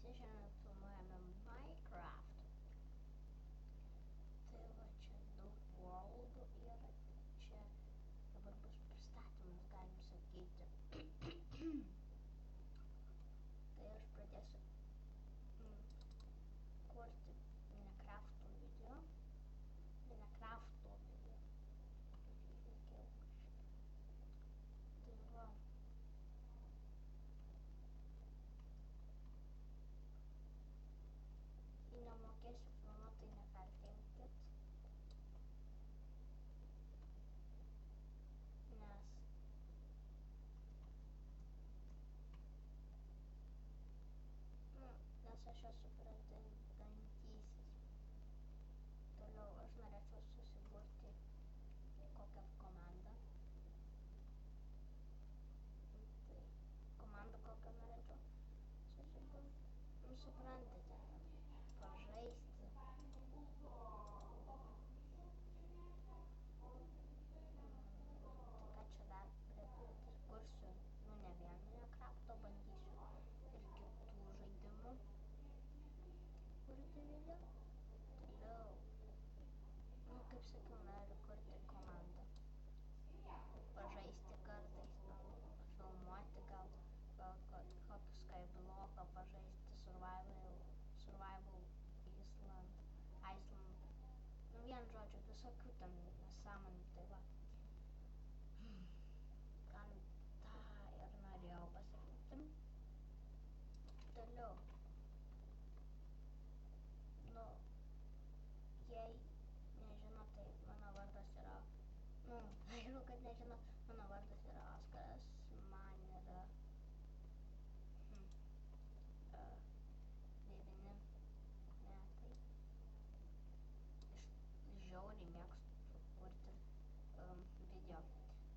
visi šiandien filmuojame Minecraft. Tai va čia daug worldų yra, čia dabar bus pristatymas, galim sakyti. Tai aš pradėsiu kurti Minecrafto video. Tai va. Jei nemokėsiu filmuoti, tai neperkelkit. Nes aš esu pradedantysis. Toliau aš norėčiau susiburti kokią komandą. Tai komandą kokią norėčiau susiburti. Nu, suprantate, pažaisti. Tai ką čia dar pridėti? Kursiu, nu ne vien Minecrafto, bandysiu ir kitų žaidimų kurti video. Toliau, nu kaip sakiau, noriu kurti komandą. Pažaisti kartais, filmuoti gal kokį skybloką pažaisti, survival Iceland. Nu vien žodžiu, visokių ten nesąmonių, tai va. Gan tą ir norėjau pasakyti. Toliau. Nu, jei nežinot, tai mano vardas yra, aišku, kad nežinot, mano vardas yra Oskaras, man yra 9 metai. Žiauriai mėgstu kurti video.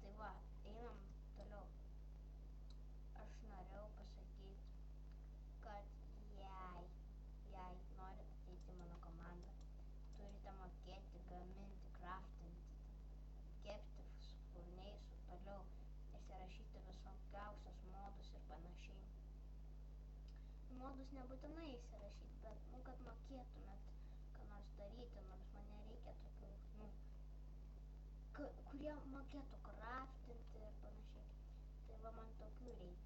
Tai va, einam toliau. Aš norėjau pasakyti, kad jei norit ateiti į mano komandą, turite mokėti gaminti, craftinti, kepti su furniais, toliau įsirašyti visokiausius modus ir panašiai. Modus nebūtinai įsirašyti, bet, kad mokėtumėt ką nors daryti, nors man nereikia tokių, kurie mokėtų craftinti ir panašiai. Tai va, man tokių reikia.